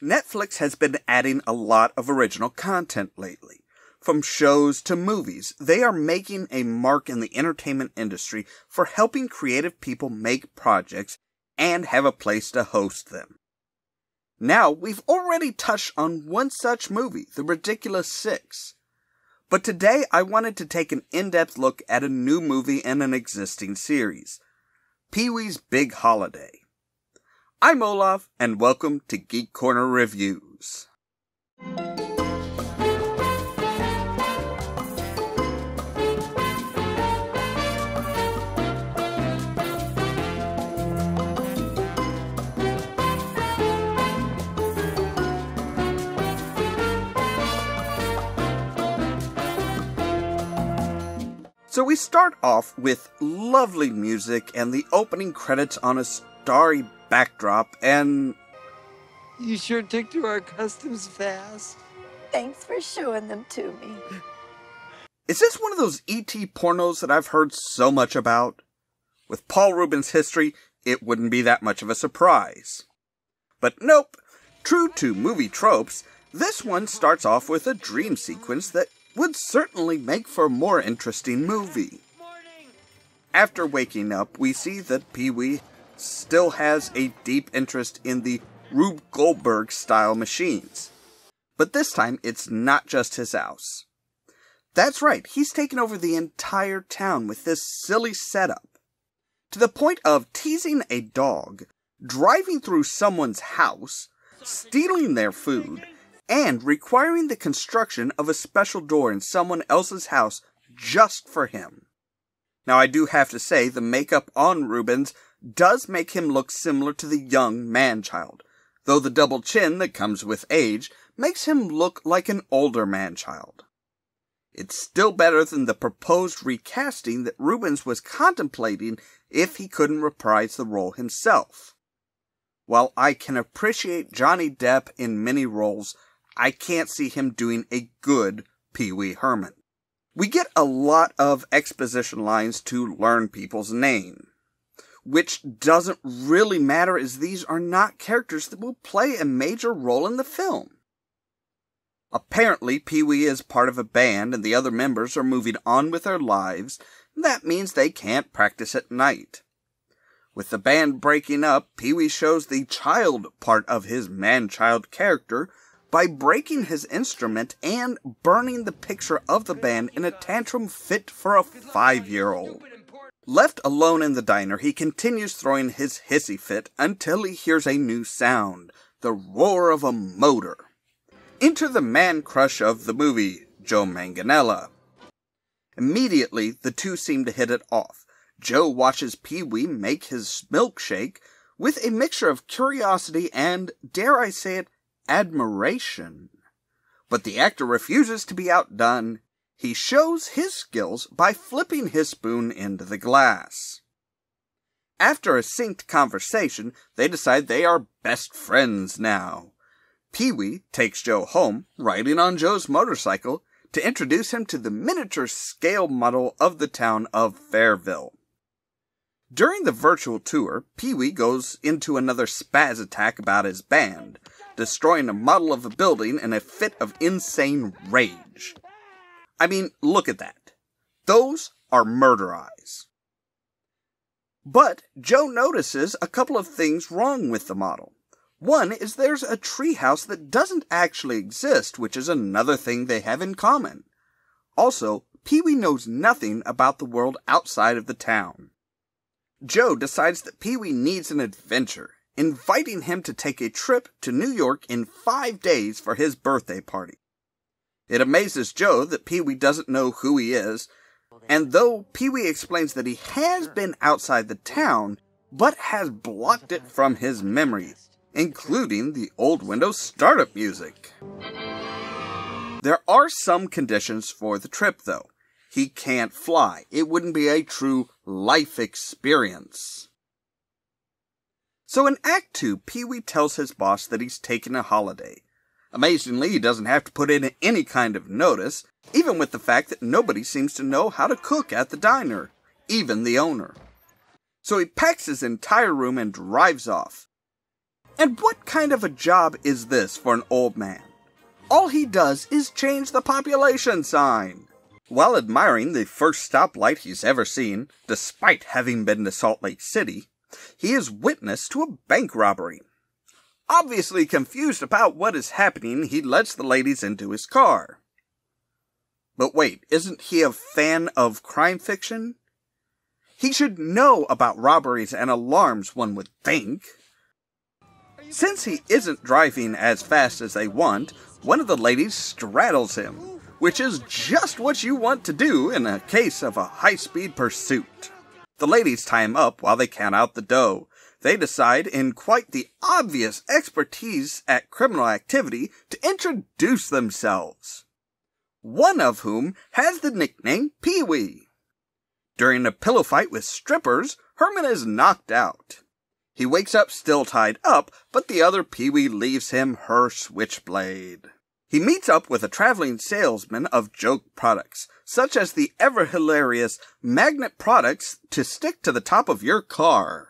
Netflix has been adding a lot of original content lately. From shows to movies, they are making a mark in the entertainment industry for helping creative people make projects and have a place to host them. Now, we've already touched on one such movie, The Ridiculous Six. But today, I wanted to take an in-depth look at a new movie in an existing series, Pee-wee's Big Holiday. I'm Ollamh, and welcome to Geek Corner Reviews. So we start off with lovely music and the opening credits on a starry backdrop, and... You sure took to our customs fast. Thanks for showing them to me. Is this one of those E.T. pornos that I've heard so much about? With Paul Reubens' history, it wouldn't be that much of a surprise. But nope, true to movie tropes, this one starts off with a dream sequence that would certainly make for a more interesting movie. After waking up, we see that Pee-wee still has a deep interest in the Rube Goldberg-style machines. But this time, it's not just his house. That's right, he's taken over the entire town with this silly setup. To the point of teasing a dog, driving through someone's house, stealing their food, and requiring the construction of a special door in someone else's house just for him. Now, I do have to say, the makeup on Reubens does make him look similar to the young man-child, though the double chin that comes with age makes him look like an older man-child. It's still better than the proposed recasting that Reubens was contemplating if he couldn't reprise the role himself. While I can appreciate Johnny Depp in many roles, I can't see him doing a good Pee-Wee Herman. We get a lot of exposition lines to learn people's name, which doesn't really matter as these are not characters that will play a major role in the film. Apparently, Pee-wee is part of a band and the other members are moving on with their lives. That means they can't practice at night. With the band breaking up, Pee-wee shows the child part of his man-child character by breaking his instrument and burning the picture of the band in a tantrum fit for a 5-year-old. Left alone in the diner, he continues throwing his hissy fit until he hears a new sound, the roar of a motor. Enter the man-crush of the movie, Joe Manganiello. Immediately, the two seem to hit it off. Joe watches Pee-wee make his milkshake with a mixture of curiosity and, dare I say it, admiration. But the actor refuses to be outdone. He shows his skills by flipping his spoon into the glass. After a synced conversation, they decide they are best friends now. Pee-wee takes Joe home, riding on Joe's motorcycle, to introduce him to the miniature scale model of the town of Fairville. During the virtual tour, Pee-wee goes into another spaz attack about his band, destroying a model of a building in a fit of insane rage. I mean, look at that. Those are murder eyes. But Joe notices a couple of things wrong with the model. One is there's a treehouse that doesn't actually exist, which is another thing they have in common. Also, Pee-wee knows nothing about the world outside of the town. Joe decides that Pee-wee needs an adventure, inviting him to take a trip to New York in 5 days for his birthday party. It amazes Joe that Pee-wee doesn't know who he is, and though Pee-wee explains that he has been outside the town, but has blocked it from his memory, including the old Windows startup music. There are some conditions for the trip, though. He can't fly. It wouldn't be a true life experience. So in Act 2, Pee-wee tells his boss that he's taking a holiday. Amazingly, he doesn't have to put in any kind of notice, even with the fact that nobody seems to know how to cook at the diner, even the owner. So he packs his entire room and drives off. And what kind of a job is this for an old man? All he does is change the population sign. While admiring the first stoplight he's ever seen, despite having been to Salt Lake City, he is witness to a bank robbery. Obviously confused about what is happening, he lets the ladies into his car. But wait, isn't he a fan of crime fiction? He should know about robberies and alarms, one would think. Since he isn't driving as fast as they want, one of the ladies straddles him, which is just what you want to do in a case of a high-speed pursuit. The ladies tie him up while they count out the dough. They decide, in quite the obvious expertise at criminal activity, to introduce themselves. One of whom has the nickname Pee-Wee. During a pillow fight with strippers, Herman is knocked out. He wakes up still tied up, but the other Pee-Wee leaves him her switchblade. He meets up with a traveling salesman of joke products, such as the ever-hilarious magnet products to stick to the top of your car.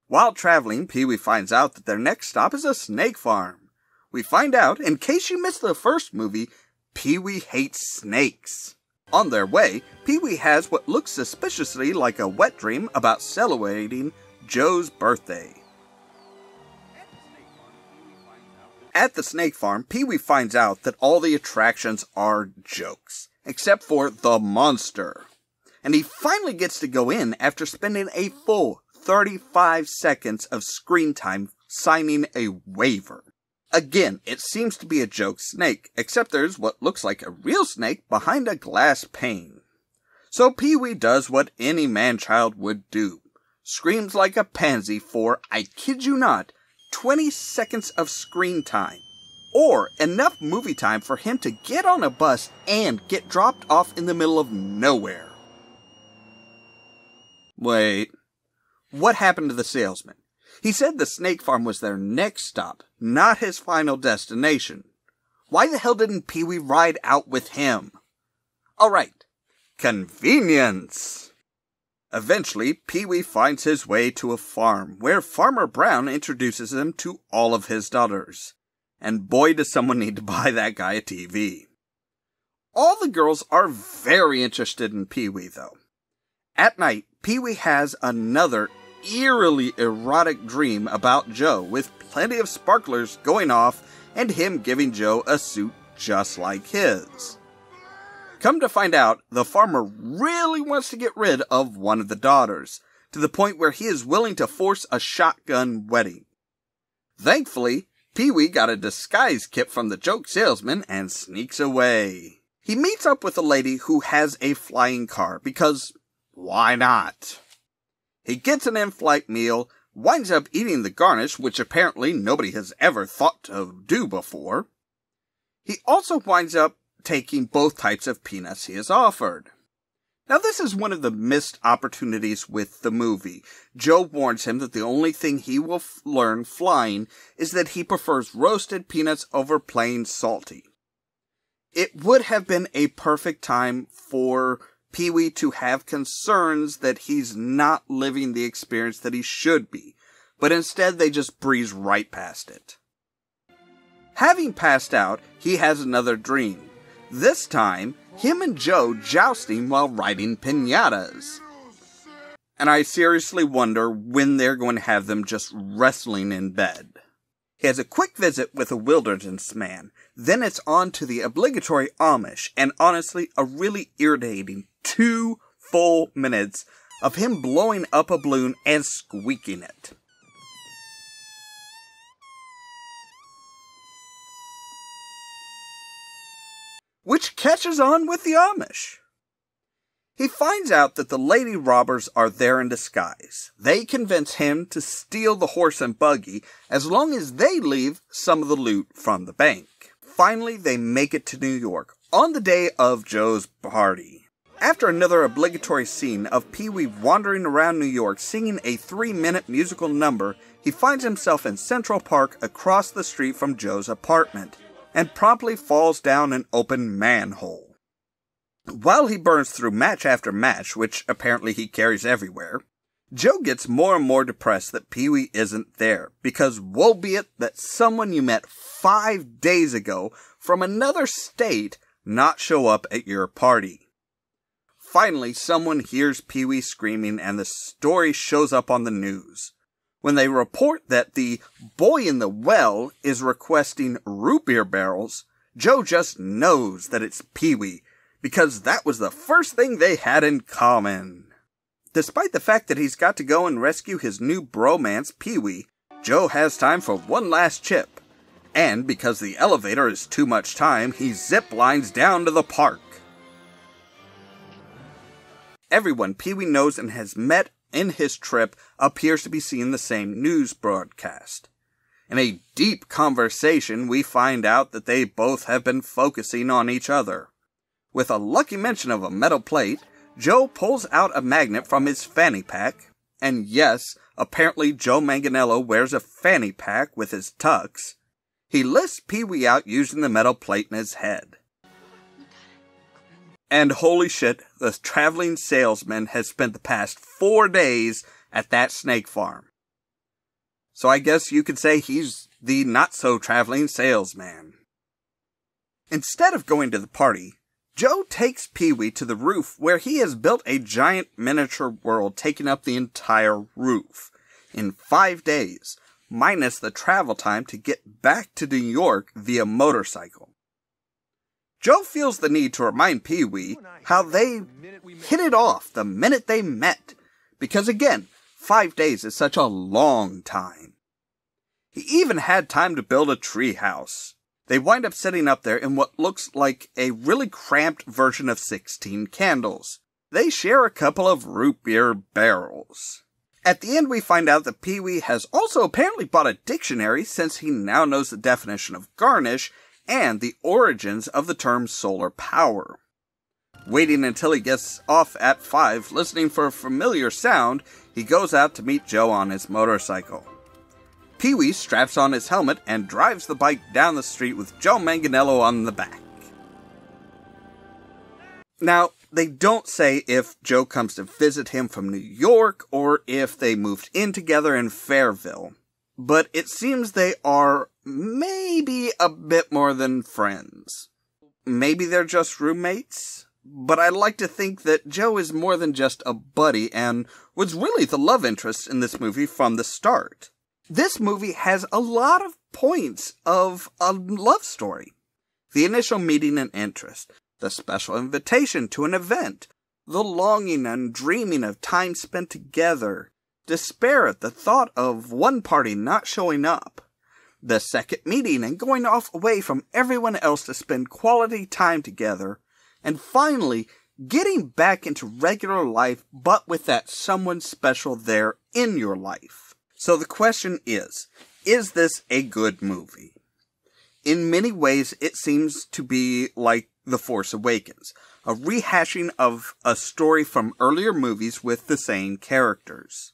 While traveling, Pee-Wee finds out that their next stop is a snake farm. We find out, in case you missed the first movie, Pee-Wee hates snakes. On their way, Pee-Wee has what looks suspiciously like a wet dream about celebrating Joe's birthday. At the snake farm, Pee-Wee finds out that all the attractions are jokes, except for the monster. And he finally gets to go in after spending a full 35 seconds of screen time signing a waiver. Again, it seems to be a joke snake, except there's what looks like a real snake behind a glass pane. So Pee-Wee does what any man-child would do. Screams like a pansy for, I kid you not, 20 seconds of screen time. Or enough movie time for him to get on a bus and get dropped off in the middle of nowhere. Wait, what happened to the salesman? He said the snake farm was their next stop, not his final destination. Why the hell didn't Pee-Wee ride out with him? Alright, convenience! Eventually, Pee-Wee finds his way to a farm, where Farmer Brown introduces him to all of his daughters. And boy does someone need to buy that guy a TV. All the girls are very interested in Pee-Wee, though. At night, Pee-Wee has another eerily erotic dream about Joe, with plenty of sparklers going off and him giving Joe a suit just like his. Come to find out, the farmer really wants to get rid of one of the daughters, to the point where he is willing to force a shotgun wedding. Thankfully, Pee-Wee got a disguise kit from the joke salesman and sneaks away. He meets up with a lady who has a flying car, because why not? He gets an in-flight meal, winds up eating the garnish, which apparently nobody has ever thought to do before. He also winds up taking both types of peanuts he is offered. Now this is one of the missed opportunities with the movie. Joe warns him that the only thing he will learn flying is that he prefers roasted peanuts over plain salty. It would have been a perfect time for Pee-Wee to have concerns that he's not living the experience that he should be, but instead they just breeze right past it. Having passed out, he has another dream. This time, him and Joe jousting while riding piñatas. And I seriously wonder when they're going to have them just wrestling in bed. He has a quick visit with a wilderness man, then it's on to the obligatory Amish, and honestly, a really irritating 2 full minutes of him blowing up a balloon and squeaking it. Which catches on with the Amish. He finds out that the lady robbers are there in disguise. They convince him to steal the horse and buggy as long as they leave some of the loot from the bank. Finally, they make it to New York on the day of Joe's party. After another obligatory scene of Pee-Wee wandering around New York singing a 3-minute musical number, he finds himself in Central Park across the street from Joe's apartment, and promptly falls down an open manhole. While he burns through match after match, which apparently he carries everywhere, Joe gets more and more depressed that Pee-wee isn't there, because woe be it that someone you met 5 days ago from another state not show up at your party. Finally, someone hears Pee-wee screaming and the story shows up on the news. When they report that the boy in the well is requesting root beer barrels, Joe just knows that it's Pee-wee, because that was the first thing they had in common. Despite the fact that he's got to go and rescue his new bromance, Pee-wee, Joe has time for one last chip. And because the elevator is too much time, he zip-lines down to the park. Everyone Pee-wee knows and has met in his trip appears to be seeing the same news broadcast. In a deep conversation, we find out that they both have been focusing on each other. With a lucky mention of a metal plate, Joe pulls out a magnet from his fanny pack, and yes, apparently Joe Manganiello wears a fanny pack with his tux. He lifts Pee-wee out using the metal plate in his head. And holy shit, the traveling salesman has spent the past 4 days at that snake farm. So I guess you could say he's the not-so-traveling salesman. Instead of going to the party, Joe takes Pee-wee to the roof where he has built a giant miniature world taking up the entire roof in 5 days, minus the travel time to get back to New York via motorcycle. Joe feels the need to remind Pee-wee how they hit it off the minute they met, because again, 5 days is such a long time. He even had time to build a tree house. They wind up setting up there in what looks like a really cramped version of 16 Candles. They share a couple of root beer barrels. At the end, we find out that Pee-wee has also apparently bought a dictionary since he now knows the definition of garnish and the origins of the term solar power. Waiting until he gets off at 5, listening for a familiar sound, he goes out to meet Joe on his motorcycle. Pee-wee straps on his helmet and drives the bike down the street with Joe Manganiello on the back. Now, they don't say if Joe comes to visit him from New York or if they moved in together in Fairville, but it seems they are maybe a bit more than friends. Maybe they're just roommates, but I like to think that Joe is more than just a buddy and was really the love interest in this movie from the start. This movie has a lot of points of a love story. The initial meeting and interest, the special invitation to an event, the longing and dreaming of time spent together, despair at the thought of one party not showing up, the second meeting and going off away from everyone else to spend quality time together, and finally, getting back into regular life but with that someone special there in your life. So the question is this a good movie? In many ways, it seems to be like The Force Awakens, a rehashing of a story from earlier movies with the same characters.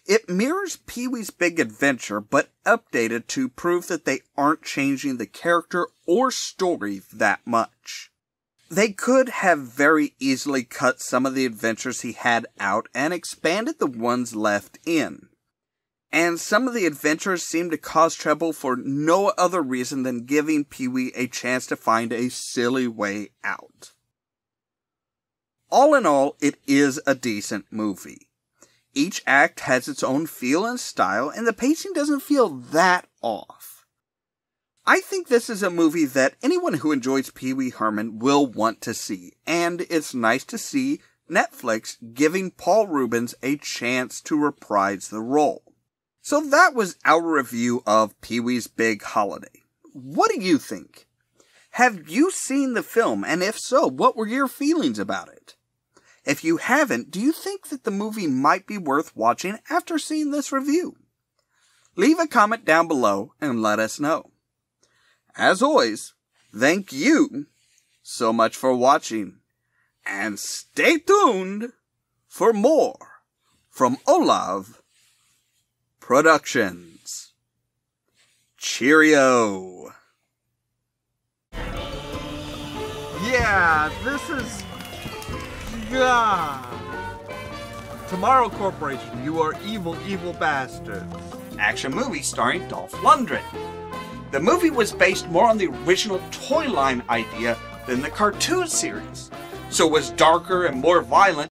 It mirrors Pee-wee's Big Adventure, but updated to prove that they aren't changing the character or story that much. They could have very easily cut some of the adventures he had out and expanded the ones left in. And some of the adventures seem to cause trouble for no other reason than giving Pee-wee a chance to find a silly way out. All in all, it is a decent movie. Each act has its own feel and style, and the pacing doesn't feel that off. I think this is a movie that anyone who enjoys Pee-Wee Herman will want to see, and it's nice to see Netflix giving Paul Reubens a chance to reprise the role. So that was our review of Pee-wee's Big Holiday. What do you think? Have you seen the film, and if so, what were your feelings about it? If you haven't, do you think that the movie might be worth watching after seeing this review? Leave a comment down below and let us know. As always, thank you so much for watching, and stay tuned for more from Ollamh Productions. Cheerio. Yeah, this is... God. Tomorrow Corporation, you are evil, evil bastards. Action movie starring Dolph Lundgren. The movie was based more on the original toy line idea than the cartoon series, so it was darker and more violent